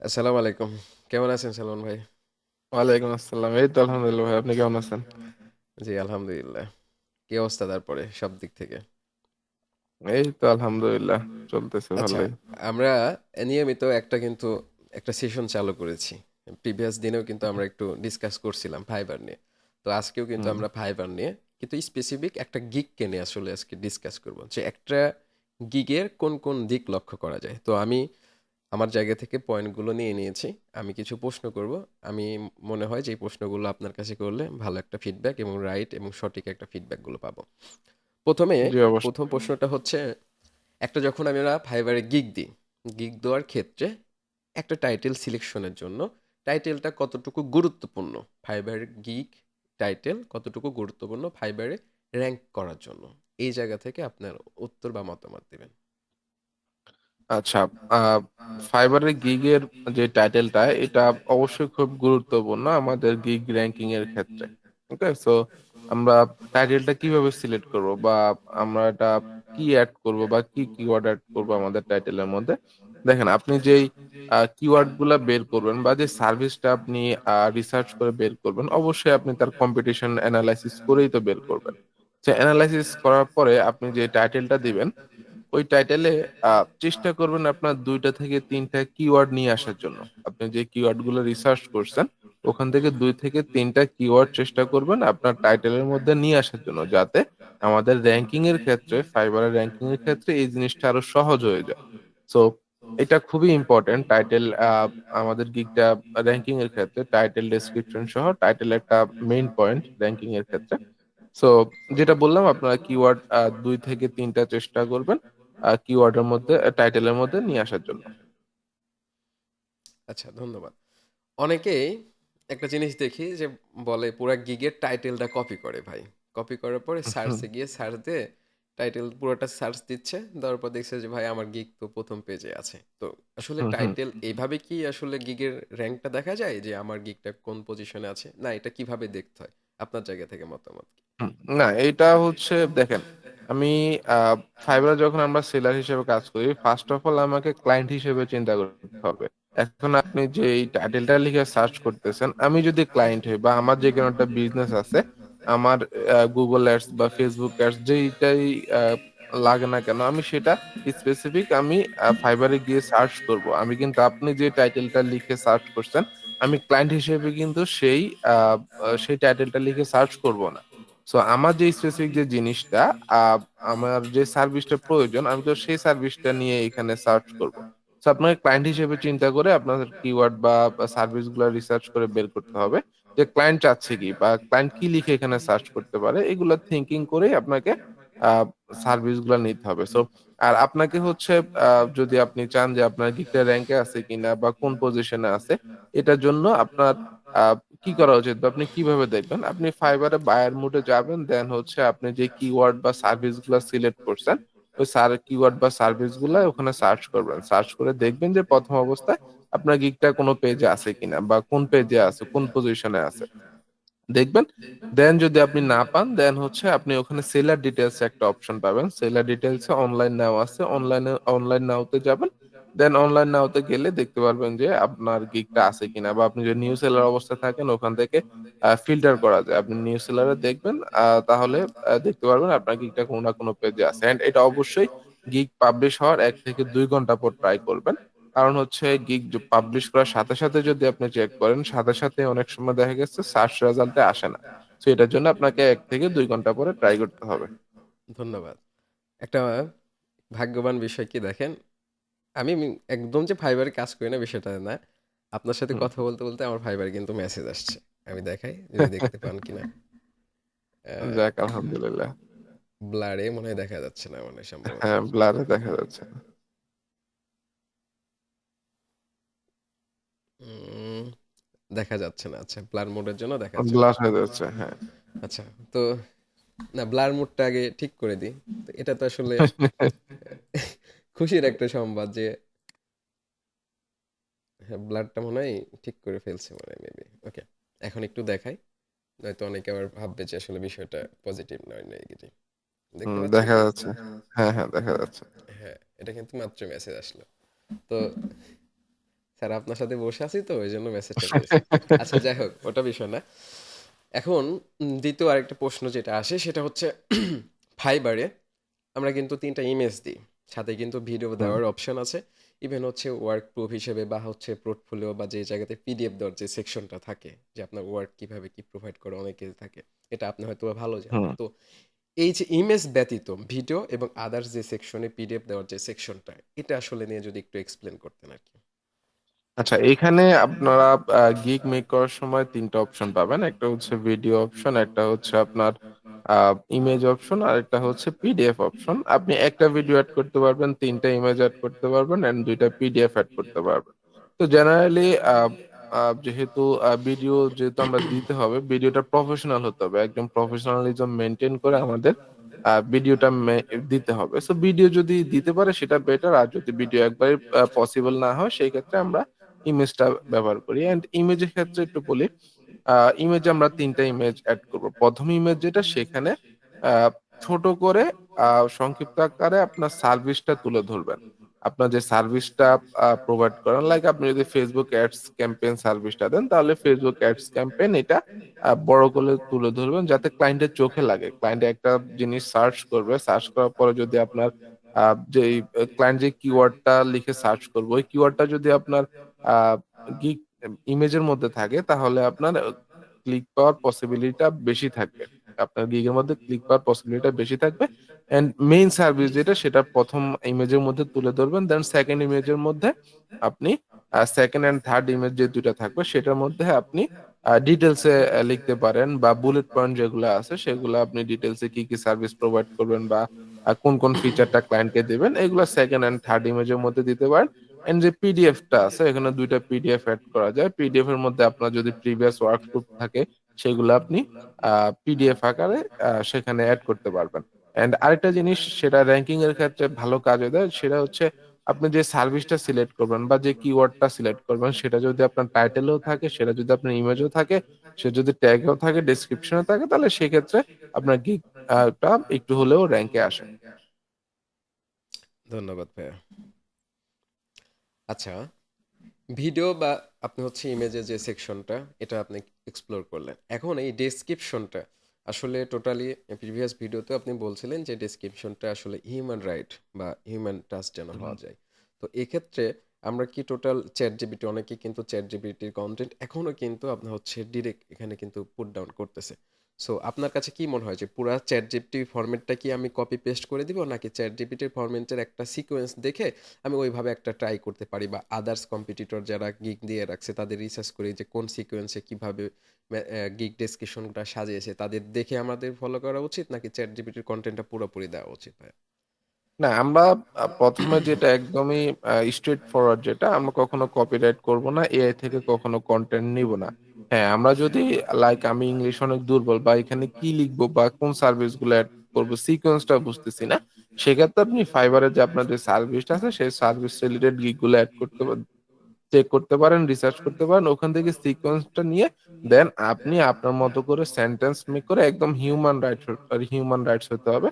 আসসালামু আলাইকুম। কেমন আছেন সালমান ভাই? ওয়ালাইকুম আসসালাম। এই তো আলহামদুলিল্লাহ ভাই, আপনি কেমন আছেন? জি, আলহামদুলিল্লাহ। কি অবস্থা তারপরে সব দিক থেকে? এই তো আলহামদুলিল্লাহ, চলতেছে আচ্ছা, ভালোই। আমরা নিয়মিত একটা সেশন চালু করেছি। প্রিভিয়াস দিনেও কিন্তু আমরা একটু ডিসকাস করছিলাম ফাইবার নিয়ে। তো আজকেও কিন্তু হুম। আমরা ফাইবার নিয়ে কিন্তু স্পেসিফিক একটা গিগকে নিয়ে আসলে আজকে ডিসকাস করব। যে একটা গিগের কোন কোন দিক লক্ষ্য করা যায়। তো আমি আমার জায়গা থেকে পয়েন্টগুলো নিয়ে নিয়েছি। আমি কিছু প্রশ্ন করব। আমি মনে হয় যে এই প্রশ্নগুলো আপনার কাছে করলে ভালো একটা ফিডব্যাক এবং রাইট এবং সঠিক একটা ফিডব্যাকগুলো পাবো। প্রথমে জি অবশ্যই। প্রথম প্রশ্নটা হচ্ছে, একটা যখন আমরা ফাইবারে গিগ দিই, গিগ দেওয়ার ক্ষেত্রে একটা টাইটেল সিলেকশনের জন্য টাইটেলটা কতটুকু গুরুত্বপূর্ণ, ফাইবারের গিগ টাইটেল কতটুকু গুরুত্বপূর্ণ ফাইবারে র্যাঙ্ক করার জন্য, এই জায়গা থেকে আপনার উত্তর বা মতামত দিবেন। আচ্ছা, আহ ফাইবারের গিগের যে টাইটেলটা, এটা অবশ্যই খুব গুরুত্বপূর্ণ আমাদের গিগ র্যাঙ্কিং এর ক্ষেত্রে। ওকে, সো আমরা টাইটেলটা কিভাবে সিলেক্ট করব, বা আমরা এটা কি অ্যাড করব, বা কি কিওয়ার্ড অ্যাড করব আমাদের টাইটেলের মধ্যে। দেখেন, আপনি যেই কিওয়ার্ড গুলা বের করবেন, বা যে সার্ভিসটা আপনি রিসার্চ করে বের করবেন, অবশ্যই আপনি তার কম্পিটিশন অ্যানালাইসিস করেই তো বের করবেন। সে অ্যানালাইসিস করার পরে আপনি যে টাইটেলটা দিবেন, ওই টাইটেলে চেষ্টা করবেন আপনার 2টা থেকে 3টা কিওয়ার্ড নিয়ে আসার জন্য। আপনি যে কিওয়ার্ড গুলো রিসার্চ করছেন, ওখান থেকে 2 থেকে 3টা কিওয়ার্ড চেষ্টা করবেন আপনার টাইটেলের মধ্যে নিয়ে আসার জন্য, যাতে আমাদের র্যাঙ্কিং এর ক্ষেত্রে, ফাইবারের র্যাঙ্কিং এর ক্ষেত্রে এই জিনিসটা আরো সহজ হয়ে যায়। সো এটা খুবই ইম্পর্টেন্ট। টাইটেল আমাদের গিগটা র্যাঙ্কিং এর ক্ষেত্রে টাইটেল ডেসক্রিপশন সহ টাইটেল একটা মেইন পয়েন্ট র্যাঙ্কিং এর ক্ষেত্রে। সো যেটা বললাম, আপনারা কিওয়ার্ড 2 থেকে 3টা চেষ্টা করবেন কিওয়ার্ডের মধ্যে, টাইটেলের মধ্যে নিয়ে আসার জন্য। আচ্ছা, ধন্যবাদ। অনেকেই একটা জিনিস দেখি যে বলে পুরা গিগের টাইটেলটা কপি করে ভাই। কপি করার পরে হুম, সার্চে গিয়ে সার্চ দিয়ে টাইটেল পুরোটা সার্চ দিচ্ছে। দেওয়ার পর দেখছে যে ভাই আমার গিগ তো প্রথম পেজে আছে। তো আসলে হুম, হুম, টাইটেল এইভাবে কি আসলে গিগের র্যাঙ্কটা দেখা যায় যে আমার গিগটা কোন পজিশনে আছে? না, এটা কিভাবে দেখতে হয়? আপনার জায়গা থেকে মতামত কি? হুম। না, এটা হচ্ছে, দেখেন, আমি ফাইবারে যখন আমরা সেলার হিসেবে কাজ করি, ফার্স্ট অফ অল আমাকে ক্লায়েন্ট হিসেবে চিন্তা করতে হবে। এখন আপনি যে এই টাইটেলটা লিখে সার্চ করতেছেন, আমি যদি ক্লায়েন্ট হই, বা আমার যে কোনো একটা বিজনেস আছে, আমার গুগল অ্যাডস বা ফেসবুক অ্যাডস যেইটাই আহ, লাগে না কেন, আমি সেটা স্পেসিফিক আমি ফাইবারে গিয়ে সার্চ করব। আমি কিন্তু আপনি যে টাইটেলটা লিখে সার্চ করছেন, আমি ক্লায়েন্ট হিসেবে কিন্তু সেই টাইটেলটা লিখে সার্চ করব না। সো আমার যে স্পেসিফিক যে জিনিসটা, আহ, আমার যে সার্ভিসটা প্রয়োজন, আমি তো সেই সার্ভিসটা নিয়ে এখানে সার্চ করব। সো আপনাকে ক্লায়েন্ট হিসেবে চিন্তা করে আপনার কিওয়ার্ড বা সার্ভিস গুলো রিসার্চ করে বের করতে হবে, যে ক্লায়েন্ট চাচ্ছে কি, বা ক্লায়েন্ট কি লিখে এখানে সার্চ করতে পারে, এগুলো থিঙ্কিং করেই আপনাকে সার্ভিস গুলো নিতে হবে। সো আর আপনাকে হচ্ছে, যদি আপনি চান যে আপনার গিগটা র্যাঙ্কে আছে কিনা বা কোন পজিশনে আছে, এটার জন্য আপনার আহ, কি করা উচিত, বা আপনি কিভাবে দেখবেন, আপনি ফাইবারে বায়ার মোডে যাবেন, দেন হচ্ছে আপনি যে কিওয়ার্ড বা সার্ভিস গুলা সিলেক্ট করছেন, ওই কিওয়ার্ড বা সার্ভিস গুলা ওখানে সার্চ করবেন। সার্চ করে দেখবেন যে প্রথম অবস্থায় আপনার গিগটা কোনো পেজে আছে কিনা, বা কোন পেজে আছে, কোন পজিশনে আছে দেখবেন। দেন যদি আপনি না পান, দেন হচ্ছে আপনি ওখানে সেলার ডিটেলস একটা অপশন পাবেন। সেলার ডিটেলস অনলাইন নাও আছে, অনলাইন নাওতে যাবেন। দেন অনলাইন নাওতে গেলে দেখতে পারবেন যে আপনার গিগটা আছে কিনা, বা আপনি যদি নিউ সেলার অবস্থা থাকেন, ওখান থেকে ফিল্টার করা যায়। আপনি নিউ সেলারে দেখবেন, তাহলে দেখতে পারবেন আপনার গিগটা কোনো না কোনো পেজে আছে। এন্ড এটা অবশ্যই গিগ পাবলিশ হওয়ার 1 থেকে 2 ঘন্টা পর ট্রাই করবেন। কারণ হচ্ছে গিগ পাবলিশ করার সাথে সাথে যদি আপনি চেক করেন, সাথে সাথে অনেক সময় দেখা গেছে সার্চ রেজাল্টে আসে না। তো এটার জন্য আপনাকে 1 থেকে 2 ঘন্টা পরে ট্রাই করতে হবে। ধন্যবাদ। একটা ভাগ্যবান বিষয় কি দেখেন, আমি একদম যে ফাইবারে কাজ করি না বিষয়টা না। আপনার সাথে হুম। কথা বলতে বলতে আমার ফাইবারে কিন্তু মেসেজ আসছে। আমি দেখাই যদি দেখতে পান কিনা। যাক, আলহামদুলিল্লাহ। ব্লারে মনে হয় দেখা যাচ্ছে না মানে সম্ভবত। হ্যাঁ, ব্লারে দেখা যাচ্ছে। উম, দেখা যাচ্ছে না। আচ্ছা, ব্লার মোডের জন্য দেখা যাচ্ছে না। ব্লার হয়ে যাচ্ছে, হ্যাঁ। আচ্ছা, তো না, ব্লার মোডটা আগে ঠিক করে দিই। তো এটা তো আসলে খুশির একটা সংবাদ যে হ্যাঁ, ব্লারটা মনে হয় ঠিক করে ফেলছে মনে হয় মেবি। ওকে, এখন একটু দেখাই, নয়তো অনেকে আবার ভাববে যে আসলে বিষয়টা পজিটিভ নয় নেগেটিভ। দেখতে পাচ্ছেন দেখা কি? যাচ্ছে। হ্যাঁ, হ্যাঁ, দেখা যাচ্ছে। হ্যাঁ, এটা কিন্তু মাত্র মেসেজ আসলো। তো স্যার আপনার সাথে বসে আছি তো ওই জন্য মেসেজটা করেছি। আচ্ছা যাই হোক, ওটা বিষয় না। এখন দ্বিতীয় আরেকটা প্রশ্ন যেটা আসে সেটা হচ্ছে ফাইবারে আমরা কিন্তু ৩টা ইমেজ দিই। সাথে কিন্তু ভিডিও হুম দেওয়ার অপশন আছে। ইভেন হচ্ছে ওয়ার্ক প্রুফ হিসেবে বা হচ্ছে পোর্টফোলিও বা যে জায়গাতে পিডিএফ দেওয়ার যে সেকশনটা থাকে, যে আপনার ওয়ার্ক কিভাবে কি প্রোভাইড করে অনেকে থাকে। এটা আপনি হয়তো ভালো জানেন। হুম তো এই যে ইমেজ ব্যতীত ভিডিও এবং আদার্স যে সেকশনে পিডিএফ দেওয়ার যে সেকশনটা, এটা আসলে নিয়ে যদি একটু এক্সপ্লেন করতেন আর কি। আচ্ছা, এখানে আপনারা গিগ মেক করার সময় তিনটা অপশন পাবেন। একটা হচ্ছে ভিডিও অপশন, একটা হচ্ছে আপনার ইমেজ অপশন, আর একটা হচ্ছে পিডিএফ অপশন। আপনি একটা ভিডিও অ্যাড করতে পারবেন, তিনটা ইমেজ অ্যাড করতে পারবেন, এন্ড দুইটা পিডিএফ অ্যাড করতে পারবেন। তো জেনারেলি যেহেতু ভিডিও যেহেতু আমরা দিতে হবে, ভিডিওটা প্রফেশনাল হতে হবে, একদম প্রফেশনালিজম মেনটেন করে আমাদের ভিডিওটা দিতে হবে। সো ভিডিও যদি দিতে পারে সেটা বেটার, আর যদি ভিডিও একবারে পসিবল না হয় সেই ক্ষেত্রে আমরা ইমেজটা ব্যবহার করি। এন্ড ইমেজের ক্ষেত্রে একটু বলি, ইমেজে আমরা তিনটা ইমেজ অ্যাড করব। প্রথম ইমেজ যেটা, সেখানে আহ, ছোট করে সংক্ষিপ্ত আকারে আপনার সার্ভিসটা তুলে ধরবেন। আপনার যে সার্ভিসটা প্রোভাইড করেন, লাইক আপনি যদি ফেসবুক অ্যাডস ক্যাম্পেইন সার্ভিসটা দেন, তাহলে ফেসবুক অ্যাডস ক্যাম্পেইন এটা বড় করে তুলে ধরবেন, যাতে ক্লায়েন্টের চোখে লাগে। ক্লায়েন্ট একটা জিনিস সার্চ করবে, সার্চ করার পরে যদি আপনার যে ক্লায়েন্ট যে কিওয়ার্ডটা লিখে সার্চ করবে, ওই কিওয়ার্ডটা যদি আপনার গিগ ইমেজের মধ্যে থাকে, তাহলে আপনার ক্লিক পাওয়ার পসিবিলিটিটা বেশি থাকবে। আপনার গিগের মধ্যে ক্লিক পাওয়ার পসিবিলিটিটা বেশি থাকবে। এন্ড মেইন সার্ভিস যেটা, সেটা প্রথম ইমেজের মধ্যে তুলে ধরবেন। দেন সেকেন্ড ইমেজের মধ্যে আপনি সেকেন্ড এন্ড থার্ড ইমেজ যে দুইটা থাকবে সেটার মধ্যে আপনি ডিটেলসে লিখতে পারেন, বা বুলেট পয়েন্ট যেগুলো আছে সেগুলো আপনি ডিটেলসে কি কি সার্ভিস প্রোভাইড করবেন, বা কোন কোন ফিচারটা ক্লায়েন্টকে দিবেন, এগুলো সেকেন্ড এন্ড থার্ড ইমেজের মধ্যে দিতে পারেন। এন্ড যে পিডিএফটা আছে, এখানে দুইটা পিডিএফ অ্যাড করা যায়। পিডিএফ এর মধ্যে আপনার যদি প্রিভিয়াস ওয়ার্কশপ থাকে, সেগুলো আপনি পিডিএফ আকারে সেখানে অ্যাড করতে পারবেন। এন্ড আরেকটা জিনিস, সেটা র্যাঙ্কিং এর ক্ষেত্রে ভালো কাজে দেয়, সেটা হচ্ছে আপনি যে সার্ভিসটা সিলেক্ট করবেন বা যে কিওয়ার্ডটা সিলেক্ট করবেন, সেটা যদি আপনার টাইটেলেও থাকে, সেটা যদি আপনার ইমেজও থাকে, সে যদি ট্যাগেও থাকে, ডেসক্রিপশনে থাকে, তাহলে সেক্ষেত্রে আপনার টা একটু হলেও র্যাঙ্কে আসে। ধন্যবাদ ভাইয়া। আচ্ছা, ভিডিও বা আপনি হচ্ছে ইমেজের যে সেকশনটা, এটা আপনি এক্সপ্লোর করলেন। এখন এই ডেসক্রিপশনটা আসলে টোটালি, প্রিভিয়াস ভিডিওতে আপনি বলছিলেন যে ডেসক্রিপশনটা আসলে হিউম্যান রাইট বা হিউম্যান টাচ যেন হওয়া যায়। তো এক্ষেত্রে আমরা কি টোটাল চ্যাট জিপিটি, অনেকেই কিন্তু চ্যাট জিপিটির কন্টেন্ট এখনও কিন্তু আপনার হচ্ছে ডিরেক্ট এখানে কিন্তু পুট ডাউন করতেছে। সো আপনার কাছে কি মনে হয় যে পুরা চ্যাট জিপিটি ফরম্যাটটা কি আমি কপি পেস্ট করে দিব, নাকি চ্যাট জিপিটির ফরম্যাটের একটা সিকোয়েন্স দেখে আমি ওইভাবে একটা ট্রাই করতে পারি, বা আদার্স কম্পিটিটর যারা গিগ দিয়ে রাখছে তাদের রিসার্চ করি যে কোন সিকোয়েন্সে কিভাবে গিগ ডেসক্রিপশনটা সাজিয়েছে, তাদের দেখে আমাদের ফলো করা উচিত, নাকি চ্যাট জিপিটির কন্টেন্টটা পুরোপুরি দেওয়া উচিত ভাই? না, আমরা প্রথমে যেটা একদমই স্ট্রেট ফরওয়ার্ড, যেটা আমরা কখনো কপিরাইট করব না, এআই থেকে কখনো কন্টেন্ট নিব না। হ্যাঁ, আমরা যদি, লাইক আমি ইংলিশ অনেক দুর্বল, বা এখানে কি লিখবো বা কোন সার্ভিস গুলো অ্যাড করবো সিকোয়েন্সটা বুঝতেছি না, সেক্ষেত্রে আপনি ফাইবারে যে আপনার যে সার্ভিসটা আছে, সেই সার্ভিস রিলেটেড গিগ গুলো অ্যাড করতে চেক করতে পারেন, রিসার্চ করতে পারেন, ওখান থেকে সিকোয়েন্সটা নিয়ে দেন আপনি আপনার মতো করে সেন্টেন্স মেক করে, একদম হিউম্যান রাইটস হতে হবে।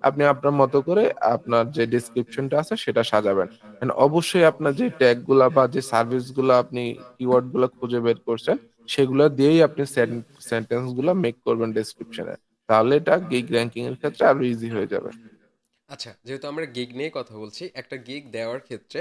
আপনি আপনার মতো করে আপনার যে ডিসক্রিপশনটা আছে সেটা সাজাবেন। And অবশ্যই আপনার যে ট্যাগ গুলা বা যে সার্ভিস গুলা আপনি কিওয়ার্ড গুলা খুঁজে বের করছেন, সেগুলো দিয়েই আপনি সেন্টেন্স গুলা মেক করবেন ডেসক্রিপশনে। তাহলে এটা গিগ র্যাঙ্কিং এর ক্ষেত্রে আরো ইজি হয়ে যাবে। আচ্ছা, যেহেতু আমরা গিগ নিয়ে কথা বলছি, একটা গিগ দেওয়ার ক্ষেত্রে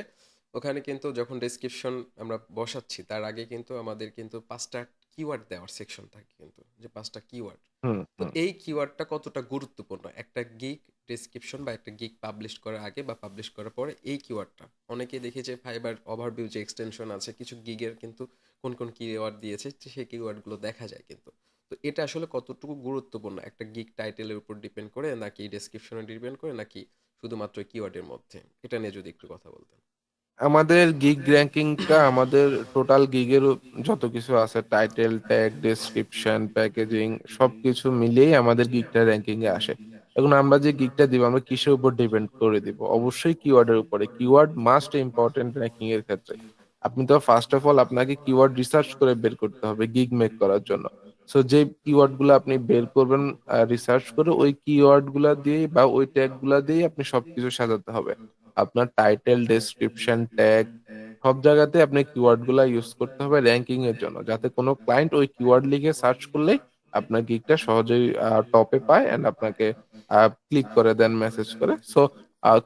ওখানে কিন্তু যখন ডেসক্রিপশন আমরা বসাচ্ছি তার আগে কিন্তু আমাদের কিন্তু 5টা কিওয়ার্ড দেওয়ার সেকশন থাকে, কিন্তু যে 5টা কিওয়ার্ড। হুম তো হুম এই কিওয়ার্ডটা কতটা গুরুত্বপূর্ণ একটা গিগ ডেসক্রিপশন বা একটা গিগ পাবলিশ করার আগে বা পাবলিশ করার পরে, এই কিওয়ার্ডটা অনেকেই দেখি যে ফাইবার ওভারভিউ যে এক্সটেনশন আছে কিছু গিগের, কিন্তু কোন কোন কিওয়ার্ড দিয়েছে সেই কিওয়ার্ডগুলো দেখা যায় কিন্তু। তো এটা আসলে কতটুকু গুরুত্বপূর্ণ একটা গিগ টাইটেলের উপর ডিপেন্ড করে, নাকি ডেসক্রিপশনে ডিপেন্ড করে, নাকি শুধুমাত্র কিওয়ার্ডের মধ্যে? এটা নিয়ে যদি একটু কথা বলতেন। আমাদের গিগ র্যাঙ্কিংটা আমাদের টোটাল গিগের যত কিছু আছে, টাইটেল, ট্যাগ, ডেসক্রিপশন, প্যাকেজিং, সবকিছু মিলিয়েই আমাদের গিগটা র্যাঙ্কিং এ আসে। এখন আমরা যে গিগটা দিব, আমরা কিসের উপর ডিপেন্ড করে দিব? অবশ্যই কিওয়ার্ডের উপরে। কিওয়ার্ড মাস্ট ইম্পর্টেন্ট র্যাঙ্কিং এর ক্ষেত্রে। আপনি তো ফার্স্ট অফ অল আপনাকে কিওয়ার্ড রিসার্চ করে বের করতে হবে গিগ মেক করার জন্য। সো যে কিওয়ার্ড গুলো আপনি বের করবেন রিসার্চ করে, ওই কিওয়ার্ড গুলা দিয়ে বা ওই ট্যাগ গুলা দিয়ে আপনি সবকিছু সাজাতে হবে। আপনার টাইটেল, ডেসক্রিপশন, ট্যাগ, সব জায়গাতে আপনি কিওয়ার্ড গুলা ইউজ করতে হবে র্যাঙ্কিং এর জন্য, যাতে কোনো ক্লায়েন্ট ওই কিওয়ার্ড লিখে সার্চ করলেই আপনার গিগটা সহজেই টপে পায় এন্ড আপনাকে ক্লিক করে দেন, মেসেজ করে। So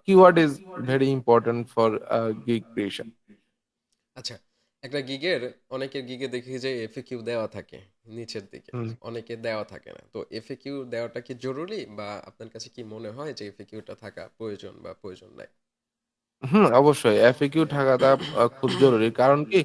keyword is very important for gig creation. আচ্ছা, একটা গিগের, অনেকের গিগে দেখি যে এফএকিউ দেওয়া থাকে নিচের দিকে, অনেকে দেওয়া থাকে না। তো এফএকিউ দেওয়াটা কি জরুরি, বা আপনার কাছে কি মনে হয় যে এফএকিউটা থাকা প্রয়োজন বা প্রয়োজন নাই? হুম, অবশ্যই এফএকিউ থাকাটা খুব জরুরি। কারণ কি,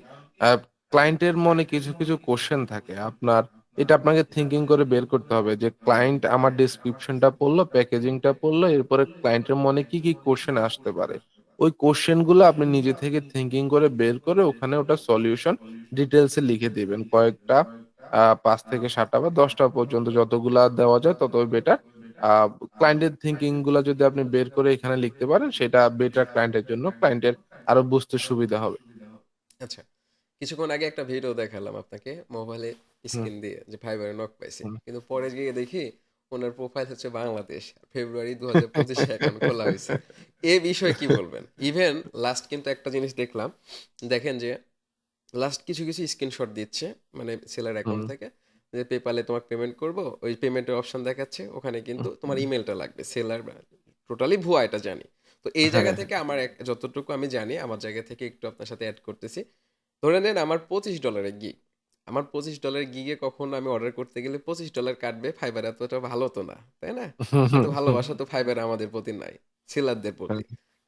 ক্লায়েন্টের মনে কিছু কিছু কোশ্চেন থাকে আপনার, এটা আপনাকে থিঙ্কিং করে বের করতে হবে যে ক্লায়েন্ট আমার ডেসক্রিপশনটা পড়লো, প্যাকেজিংটা পড়লো, এরপরে ক্লায়েন্টের মনে কি কি কোশ্চেন আসতে পারে। ওই কোশ্চেন গুলো আপনি নিজে থেকে থিঙ্কিং করে বের করে ওখানে ওটা সলিউশন ডিটেলসে লিখে দিবেন। কয়েকটা ৫ থেকে ৭টা বা ১০টা পর্যন্ত যতগুলা দেওয়া যায় ততই বেটার। আ ক্লায়েন্টের থিংকিং গুলা যদি আপনি বের করে এখানে লিখতে পারেন, সেটা বেটার ক্লায়েন্টের জন্য। ক্লায়েন্টের আরো বুঝতে সুবিধা হবে। আচ্ছা, কিছুক্ষণ আগে একটা ভিডিও দেখালাম আপনাকে মোবাইলে হুম, স্ক্রিন দিয়ে, যে ফাইবারে নক পাইছে, হুম। কিন্তু পরে গিয়ে দেখি ওনার প্রোফাইল হচ্ছে বাংলাদেশ, ফেব্রুয়ারি 2025-এ অ্যাকাউন্ট খোলা হয়েছে। এ বিষয়ে কি বলবেন? ইভেন লাস্ট কিন্তু একটা জিনিস দেখলাম, দেখেন যে লাস্ট কিছু কিছু স্ক্রিনশট দিচ্ছে, মানে সেলার হুম, অ্যাকাউন্ট থেকে, যে পেপালে তোমাকে পেমেন্ট করব, ওই পেমেন্টের অপশন দেখাচ্ছে, ওখানে কিন্তু তোমার হুম। ইমেলটা লাগবে। সেলার টোটালি ভুয়া, এটা জানি। তো এই জায়গা হ্যাঁ, থেকে আমার যতটুকু আমি জানি, আমার জায়গা থেকে একটু আপনার সাথে অ্যাড করতেছি। ধরে নেন আমার $25 গিগ, আমার $25 গিগে কখনো আমি অর্ডার করতে গেলে $25 কাটবে, ফাইবার এতটা ভালো তো না, তাই না? এত ভালোবাসা তো ফাইবার আমাদের প্রতি নাই, সেলারদের প্রতি।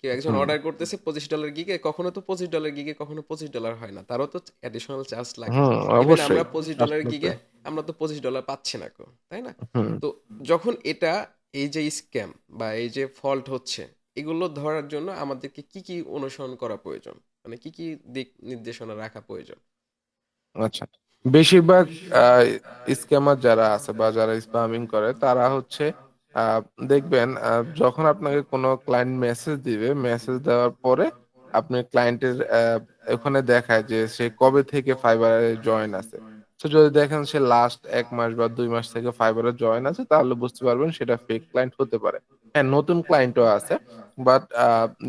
কেউ একজন হুম, অর্ডার করতেছে $25 গিগে, কখনো তো $25 গিগে কখনো $25 হয় না, তারও তো অ্যাডিশনাল চার্জ লাগে। হুম, ইভেন অবশ্যই। আমরা $25 আসলে তো গিগে আমরা তো $25 পাচ্ছি না কো, তাই না? হুম, তো যখন এটা, এই যে স্ক্যাম বা এই যে ফল্ট হচ্ছে, এগুলো ধরার জন্য আমাদেরকে কি কি অনুসরণ করা প্রয়োজন, মানে কি কি দিক নির্দেশনা রাখা প্রয়োজন? আচ্ছা। বেশিরভাগ আ স্ক্যামার যারা আছে বা যারা স্পামিং করে তারা হচ্ছে আ দেখবেন যখন আপনাকে কোনো ক্লায়েন্ট মেসেজ দিবে, মেসেজ দেওয়ার পরে আপনি ক্লায়েন্টের ওখানে দেখায় যে সে কবে থেকে ফাইবারে জয়েন আছে। সো যদি দেখেন সে লাস্ট ১ মাস বা ২ মাস থেকে ফাইবারে জয়েন আছে, তাহলে বুঝতে পারবেন সেটা ফেক ক্লায়েন্ট হতে পারে। হ্যাঁ, নতুন ক্লায়েন্টও আছে। বাট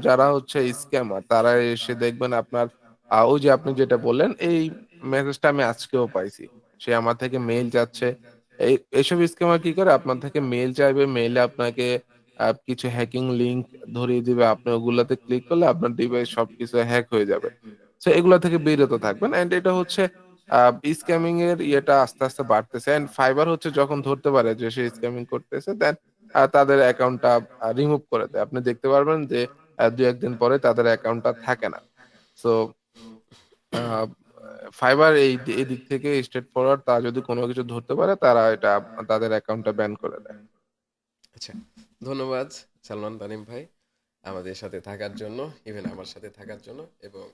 যারা হচ্ছে স্ক্যামার তারা এসে দেখবেন আপনার ওই যে আপনি যেটা বললেন, এই মেসেজটা আমি আজকেও পাইছি। সে আমার থেকে মেইল চাচ্ছে। এসব স্ক্যামার কি করে? আপনার থেকে মেইল চাইবে, মেইলে আপনাকে কিছু হ্যাকিং লিংক ধরিয়ে দিবে। আপনি ওগুলাতে ক্লিক করলে আপনার ডিভাইস সবকিছু হ্যাক হয়ে যাবে। সো এগুলা থেকে বিরত থাকবেন। অ্যান্ড এটা হচ্ছে আ স্ক্যামিং এর ইয়েটা আস্তে, আস্তে বাড়তেছে। অ্যান্ড ফাইবার হচ্ছে যখন ধরতে পারে যে সে স্ক্যামিং করতেছে, দেন তাদের অ্যাকাউন্টটা রিমুভ করে দেয়। আপনি দেখতে পারবেন যে ২-১ দিন পরে তাদের অ্যাকাউন্টটা থাকে না। সো আ ফাইবার এদিক থেকে স্ট্রেইট ফরওয়ার্ড, তারা যদি কোন কিছু ধরতে পারে তারা এটা তাদের অ্যাকাউন্টটা ব্যান করে দেয়। আচ্ছা, ধন্যবাদ সালমান তানিম ভাই আমাদের সাথে থাকার জন্য, ইভেন আমার সাথে থাকার জন্য, এবং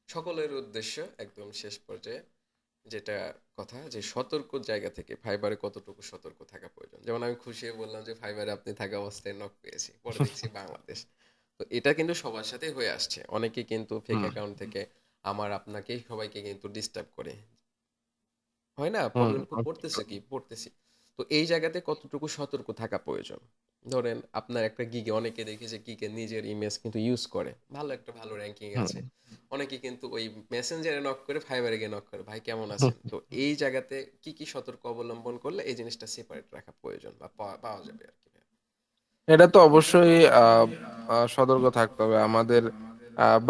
সকলের উদ্দেশ্য একদম শেষ পর্যায়ে যেটা কথা, যে সতর্ক জায়গা থেকে ফাইবারে কতটুকু সতর্ক থাকা প্রয়োজন। যেমন আমি খুশি হয়ে বললাম যে ফাইবারে আপনি থাকা অবস্থায় নক পেয়েছি, পরে দেখছি বাংলাদেশ। তো এটা কিন্তু সবার সাথে হয়ে আসছে, অনেকে কিন্তু ফেক হুম, অ্যাকাউন্ট থেকে আমার আপনাকে সবাইকে কিন্তু ডিস্টার্ব করে, হয় না? হুম, পড়তেছে কি পড়তেছি। তো এই জায়গাতে কতটুকু সতর্ক থাকা প্রয়োজন? ধরেন আপনার একটা গিগে, অনেকে দেখি যে গিগে নিজের ইমেজ কিন্তু ইউজ করে, ভালো একটা ভালো র্যাঙ্কিং হুম, আছে, অনেকে কিন্তু ওই মেসেঞ্জারে নক করে ফাইবারে গিয়ে নক করে, ভাই কেমন হুম। আছেন? তো এই জায়গাতে কি কি সতর্ক অবলম্বন করলে এই জিনিসটা সেপারেট রাখা প্রয়োজন বা পাওয়া যাবে আর কি? এটা তো অবশ্যই আ আ সতর্ক থাকতে হবে। আমাদের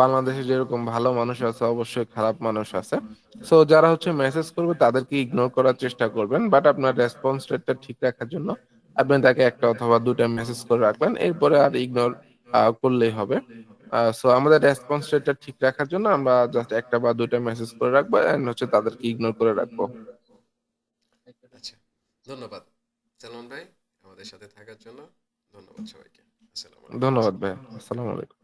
বাংলাদেশে যেরকম ভালো মানুষ আছে, অবশ্যই খারাপ মানুষ আছে। সো যারা হচ্ছে মেসেজ করবে তাদেরকে ইগনোর করার চেষ্টা করবেন। বাট আপনার রেসপন্স রেটটা ঠিক রাখার জন্য আপনি তাকে ১ টা অথবা ২ টা মেসেজ করে রাখবেন। এরপরে আর ইগনোর করলেই হবে। সো আমাদের রেসপন্স রেটটা ঠিক রাখার জন্য আমরা জাস্ট ১ টা বা ২ টা মেসেজ করে রাখবো অ্যান্ড হচ্ছে তাদেরকে ইগনোর করে রাখবো। আচ্ছা, ধন্যবাদ সালমান ভাই আমাদের সাথে থাকার জন্য। ধন্যবাদ সবাইকে। আসসালামু আলাইকুম। ধন্যবাদ ভাইয়া। আসসালামু আলাইকুম।